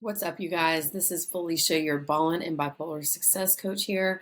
What's up, you guys? This is Felicia, your ballin' and bipolar success coach here.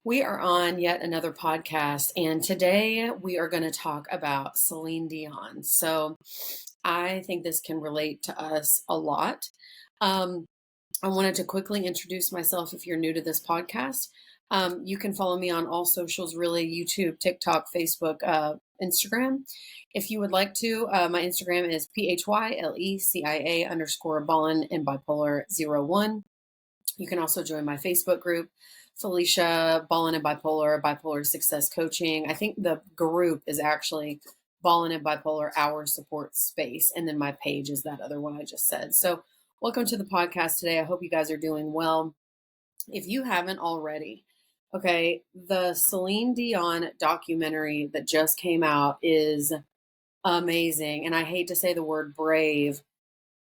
We are on yet another podcast, and today we are going to talk about Celine Dion. So I think this can relate to us a lot. Um, I wanted to quickly introduce myself if you're new to this podcast. You can follow me on all socials, really: YouTube, TikTok, Facebook, Instagram. If you would like to, my Instagram is PHYLECIA underscore ballin and bipolar 01. You can also join my Facebook group, Felicia Ballin and Bipolar Success Coaching. I think the group is actually Ballin and Bipolar Our Support Space. And then my page is that other one I just said. So welcome to the podcast today. I hope you guys are doing well. If you haven't already, okay, the Celine Dion documentary that just came out is amazing. And I hate to say the word brave,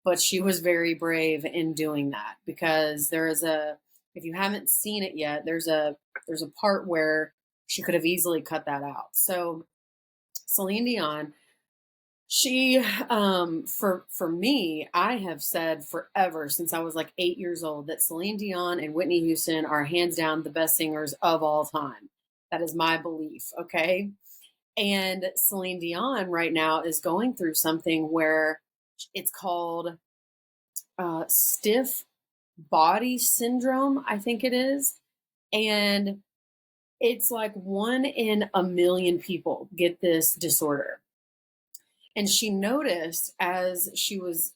but she was very brave in doing that because if you haven't seen it yet, there's a part where she could have easily cut that out. So Celine Dion, she for me, I have said forever since I was like 8 years old that Celine Dion and Whitney Houston are hands down the best singers of all time. That is my belief. Okay. And Celine Dion right now is going through something where it's called stiff body syndrome, I think it is. And it's like 1 in a million people get this disorder. And she noticed as she was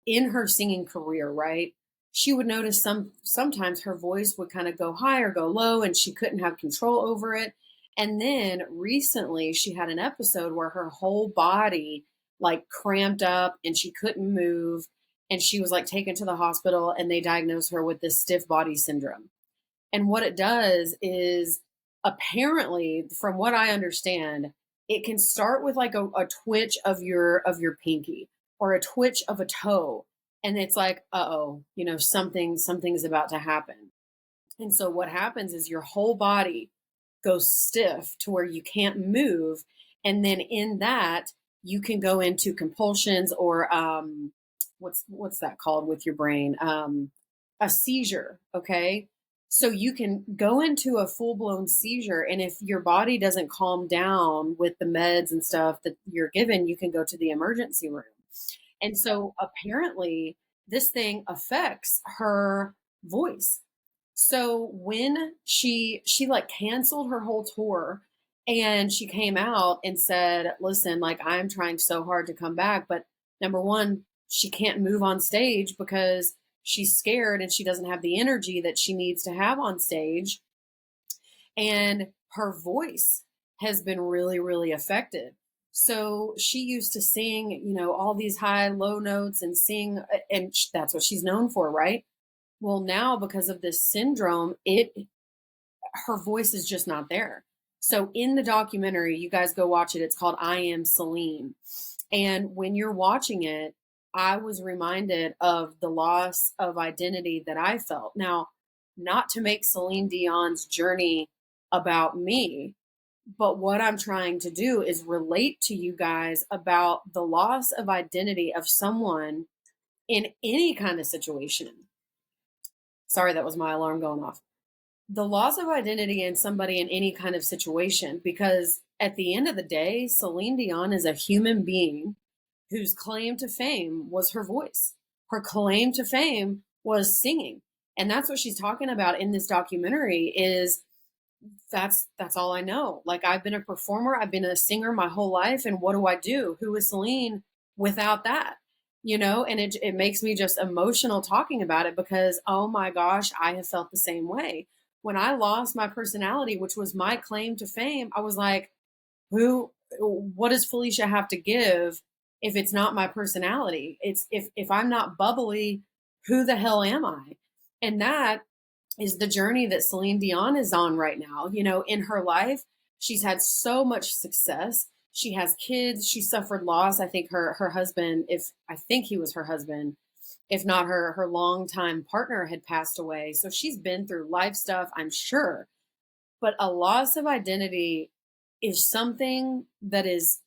in her singing career, right? She would notice sometimes her voice would kind of go high or go low and she couldn't have control over it. And then recently she had an episode where her whole body like cramped up and she couldn't move, and she was like taken to the hospital and they diagnosed her with this stiff body syndrome. And what it does is, apparently, from what I understand, it can start with like a twitch of your pinky or a twitch of a toe. And it's like, uh-oh, something's about to happen. And so what happens is your whole body goes stiff to where you can't move. And then in that, you can go into compulsions or what's that called with your brain? A seizure. Okay. So you can go into a full blown seizure. And if your body doesn't calm down with the meds and stuff that you're given, you can go to the emergency room. And so apparently this thing affects her voice. So when she like canceled her whole tour and she came out and said, "Listen, like I'm trying so hard to come back, but number one, she can't move on stage because she's scared and she doesn't have the energy that she needs to have on stage, and her voice has been really really affected." So she used to sing, all these high low notes and sing, and that's what she's known for, right? Well, now because of this syndrome, it her voice is just not there. So in the documentary, you guys go watch it. It's called I Am Celine. And when you're watching it, I was reminded of the loss of identity that I felt. Now, not to make Celine Dion's journey about me, but what I'm trying to do is relate to you guys about the loss of identity of someone in any kind of situation. Sorry, that was my alarm going off. The loss of identity in somebody in any kind of situation, because at the end of the day, Celine Dion is a human being whose claim to fame was her voice. Her claim to fame was singing. And that's what she's talking about in this documentary is that's all I know. Like I've been a performer, I've been a singer my whole life, and what do I do? Who is Celine without that? And it makes me just emotional talking about it because oh my gosh, I have felt the same way. When I lost my personality, which was my claim to fame, I was like, what does Felicia have to give if it's not my personality? It's if I'm not bubbly, who the hell am I? And that is the journey that Celine Dion is on right now. In her life, she's had so much success. She has kids. She suffered loss. I think her husband, if I think he was her husband, if not her longtime partner had passed away. So she's been through life stuff, I'm sure. But a loss of identity is something that is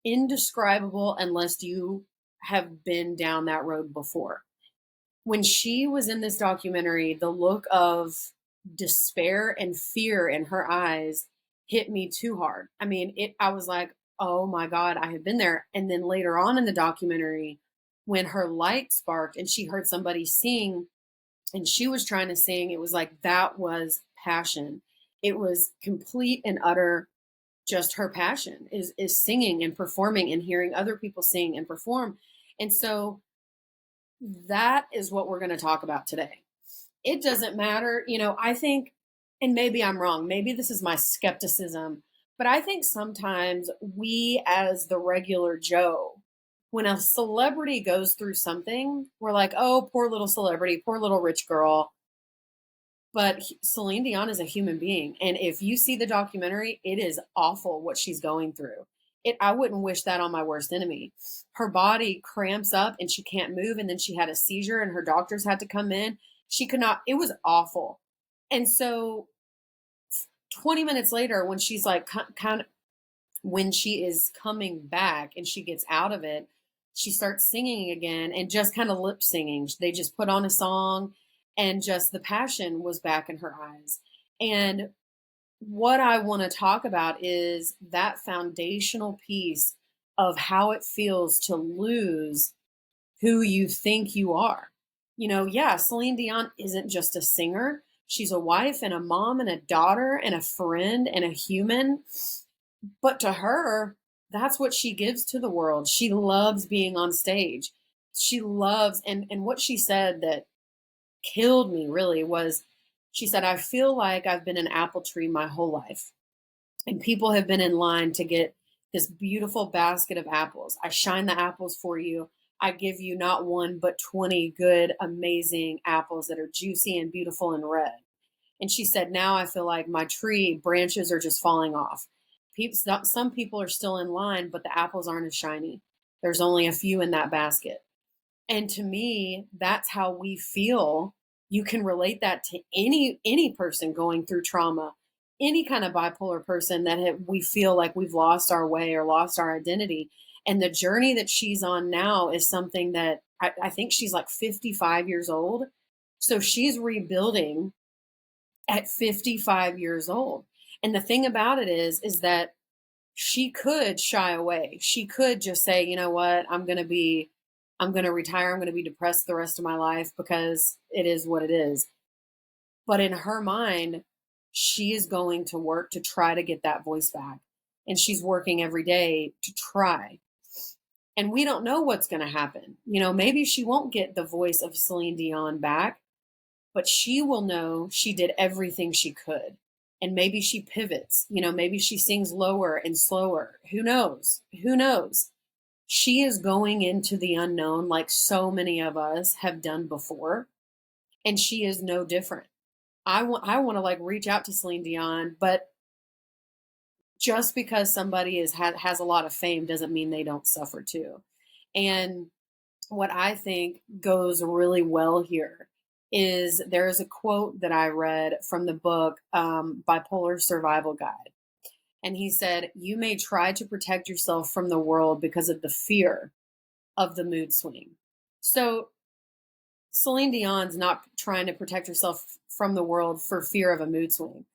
indescribable unless you have been down that road before. When she was in this documentary, the look of despair and fear in her eyes hit me too hard. I mean, I was like, "Oh my god, I have been there." And then later on in the documentary, when her light sparked and she heard somebody sing and she was trying to sing, it was like that was passion. It was complete and utter just her passion is singing and performing and hearing other people sing and perform. And so that is what we're going to talk about today. It doesn't matter, I think, and maybe I'm wrong, maybe this is my skepticism, but I think sometimes we as the regular Joe, when a celebrity goes through something, we're like, oh, poor little celebrity, poor little rich girl. But Celine Dion is a human being. And if you see the documentary, it is awful what she's going through. I wouldn't wish that on my worst enemy. Her body cramps up and she can't move. And then she had a seizure and her doctors had to come in. She could not, it was awful. And so 20 minutes later, when she's like kind of, when she is coming back and she gets out of it, she starts singing again and just kind of lip singing. They just put on a song and just the passion was back in her eyes. And what I want to talk about is that foundational piece of how it feels to lose who you think you are. Yeah, Celine Dion isn't just a singer. She's a wife and a mom and a daughter and a friend and a human. But to her, that's what she gives to the world. She loves being on stage. She loves, and what she said that killed me really was she said, I feel like I've been an apple tree my whole life. And people have been in line to get this beautiful basket of apples. I shine the apples for you. I give you not one, but 20 good, amazing apples that are juicy and beautiful and red. And she said, now I feel like my tree branches are just falling off. Some people are still in line, but the apples aren't as shiny. There's only a few in that basket. And to me, that's how we feel. You can relate that to any person going through trauma, any kind of bipolar person that we feel like we've lost our way or lost our identity. And the journey that she's on now is something that I think she's like 55 years old. So she's rebuilding at 55 years old. And the thing about it is that she could shy away. She could just say, you know what, I'm going to retire. I'm going to be depressed the rest of my life because it is what it is. But in her mind, she is going to work to try to get that voice back. And she's working every day to try. And we don't know what's going to happen. Maybe she won't get the voice of Celine Dion back, but she will know she did everything she could. And maybe she pivots, maybe she sings lower and slower. Who knows? Who knows? She is going into the unknown like so many of us have done before. And she is no different. I want to like reach out to Celine Dion, but just because somebody has a lot of fame doesn't mean they don't suffer too. And what I think goes really well here is there is a quote that I read from the book Bipolar Survival Guide. And he said, you may try to protect yourself from the world because of the fear of the mood swing. So Celine Dion's not trying to protect herself from the world for fear of a mood swing.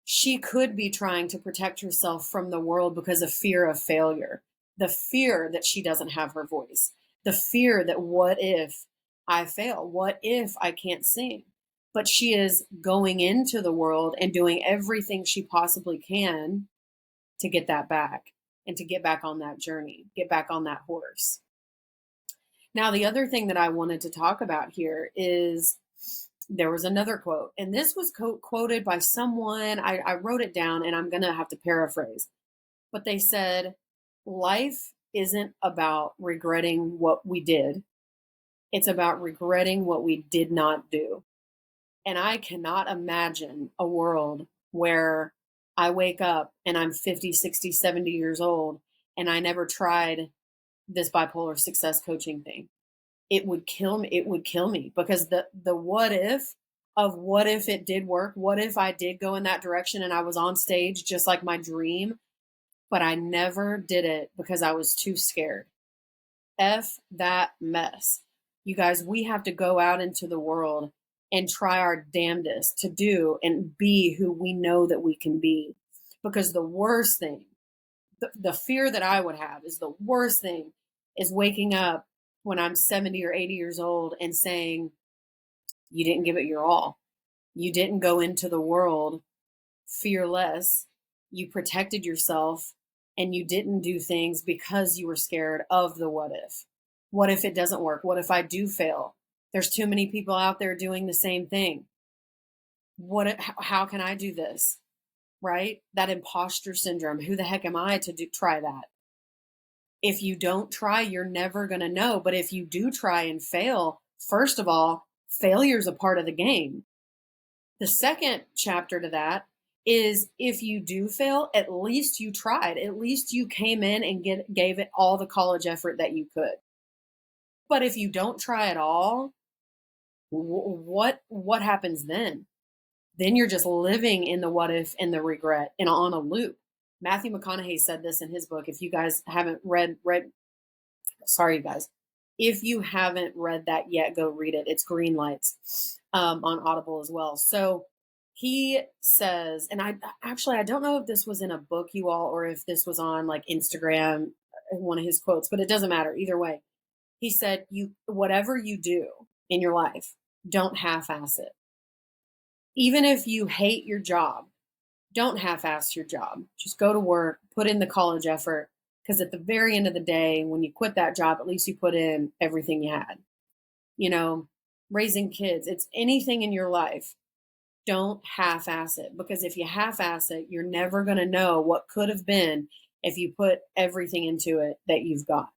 She could be trying to protect herself from the world because of fear of failure, the fear that she doesn't have her voice, the fear that what if I fail? What if I can't sing? But she is going into the world and doing everything she possibly can to get that back and to get back on that journey, get back on that horse. Now, the other thing that I wanted to talk about here is there was another quote, and this was quoted by someone. I wrote it down and I'm going to have to paraphrase, but they said, life isn't about regretting what we did. It's about regretting what we did not do. And I cannot imagine a world where I wake up and I'm 50, 60, 70 years old and I never tried this bipolar success coaching thing. It would kill me. It would kill me because the what if of what if it did work? What if I did go in that direction and I was on stage just like my dream, but I never did it because I was too scared. F that mess. You guys, we have to go out into the world and try our damnedest to do and be who we know that we can be. Because the worst thing, the fear that I would have is the worst thing is waking up when I'm 70 or 80 years old and saying, you didn't give it your all. You didn't go into the world fearless. You protected yourself and you didn't do things because you were scared of the what if. What if it doesn't work? What if I do fail? There's too many people out there doing the same thing. How can I do this? Right? That imposter syndrome. Who the heck am I to try that? If you don't try, you're never going to know. But if you do try and fail, first of all, failure is a part of the game. The second chapter to that is if you do fail, at least you tried. At least you came in and gave it all the college effort that you could. But if you don't try at all, what happens then? Then you're just living in the what if and the regret and on a loop. Matthew McConaughey said this in his book. If you guys haven't sorry, you guys. If you haven't read that yet, go read it. It's Green Lights on Audible as well. So he says, and I don't know if this was in a book, you all, or if this was on like Instagram, one of his quotes, but it doesn't matter either way. He said, whatever you do in your life, don't half-ass it. Even if you hate your job, don't half-ass your job. Just go to work, put in the college effort, because at the very end of the day, when you quit that job, at least you put in everything you had. You know, raising kids, it's anything in your life. Don't half-ass it, because if you half-ass it, you're never going to know what could have been if you put everything into it that you've got.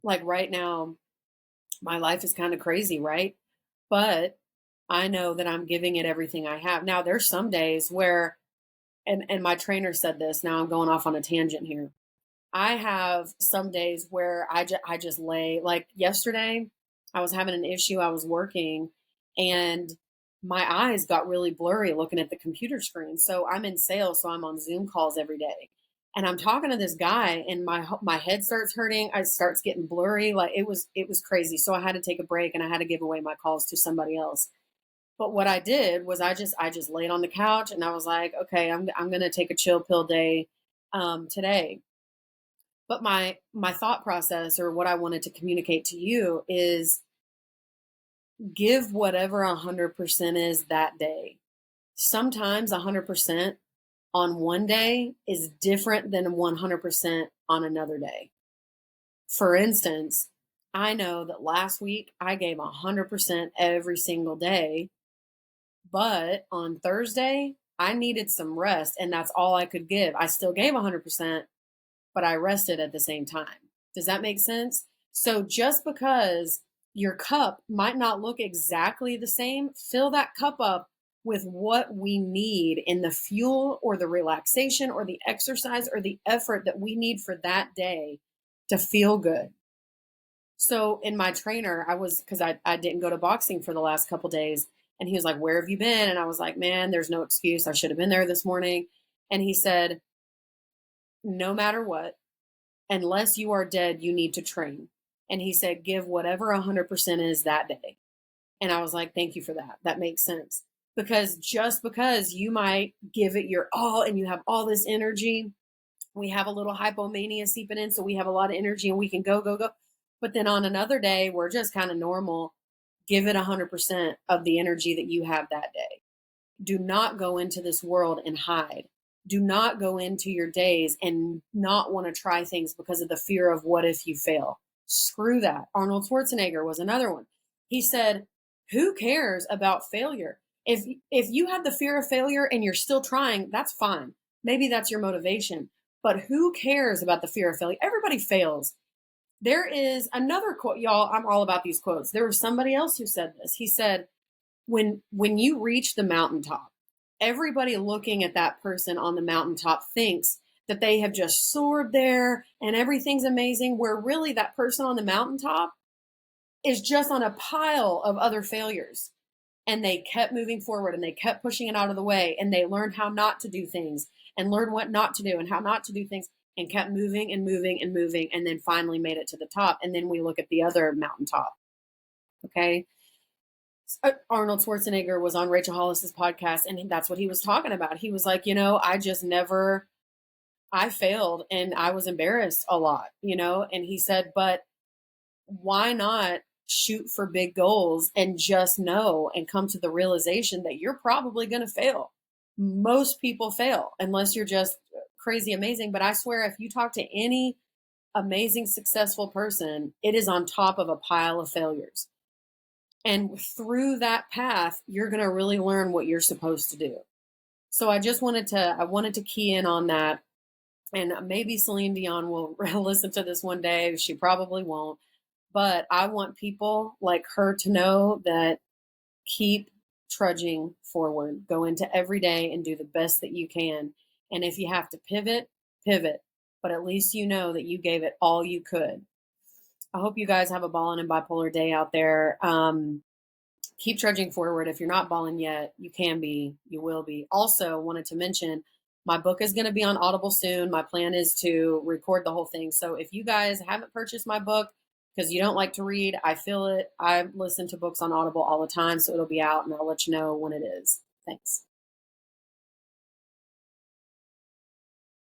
Like right now, my life is kind of crazy, right? But I know that I'm giving it everything I have. Now, there's some days where, and my trainer said this, now I'm going off on a tangent here. I have some days where I just lay, like yesterday, I was having an issue. I was working and my eyes got really blurry looking at the computer screen. So I'm in sales, so I'm on Zoom calls every day. And I'm talking to this guy and my head starts hurting. I starts getting blurry. Like it was crazy. So I had to take a break and I had to give away my calls to somebody else. But what I did was I just laid on the couch and I was like, okay, I'm going to take a chill pill day today. But my thought process, or what I wanted to communicate to you, is give whatever 100% is that day. Sometimes 100% on one day is different than 100% on another day. For instance, I know that last week I gave 100% every single day, but on Thursday I needed some rest and that's all I could give. I still gave 100%, but I rested at the same time. Does that make sense? So just because your cup might not look exactly the same, fill that cup up with what we need in the fuel or the relaxation or the exercise or the effort that we need for that day to feel good. So in my trainer, because I didn't go to boxing for the last couple days, and he was like, where have you been? And I was like, man, there's no excuse. I should have been there this morning. And he said, no matter what, unless you are dead, you need to train. And he said, give whatever 100% is that day. And I was like, thank you for that. That makes sense. Because just because you might give it your all and you have all this energy, we have a little hypomania seeping in. So we have a lot of energy and we can go, go, go. But then on another day, we're just kind of normal. Give it 100% of the energy that you have that day. Do not go into this world and hide. Do not go into your days and not want to try things because of the fear of what if you fail. Screw that. Arnold Schwarzenegger was another one. He said, who cares about failure? If you have the fear of failure and you're still trying, that's fine. Maybe that's your motivation. But who cares about the fear of failure? Everybody fails. There is another quote, y'all. I'm all about these quotes. There was somebody else who said this. He said, when you reach the mountaintop, everybody looking at that person on the mountaintop thinks that they have just soared there and everything's amazing, where really that person on the mountaintop is just on a pile of other failures. And they kept moving forward and they kept pushing it out of the way and they learned how not to do things and learned what not to do and how not to do things and kept moving and moving and moving and then finally made it to the top. And then we look at the other mountaintop Okay. Arnold Schwarzenegger was on Rachel Hollis's podcast, and that's what he was talking about. He was like, I just never, I failed and I was embarrassed a lot, and he said, but why not shoot for big goals and just know and come to the realization that you're probably going to fail. Most people fail unless you're just crazy amazing. But I swear, if you talk to any amazing, successful person, it is on top of a pile of failures. And through that path, you're going to really learn what you're supposed to do. So I wanted to key in on that. And maybe Celine Dion will listen to this one day. She probably won't. But I want people like her to know that keep trudging forward. Go into every day and do the best that you can. And if you have to pivot, pivot. But at least you know that you gave it all you could. I hope you guys have a ballin' and bipolar day out there. Keep trudging forward. If you're not balling yet, you can be, you will be. Also, wanted to mention my book is going to be on Audible soon. My plan is to record the whole thing. So if you guys haven't purchased my book because you don't like to read, I feel it. I listen to books on Audible all the time, so it'll be out and I'll let you know when it is. Thanks.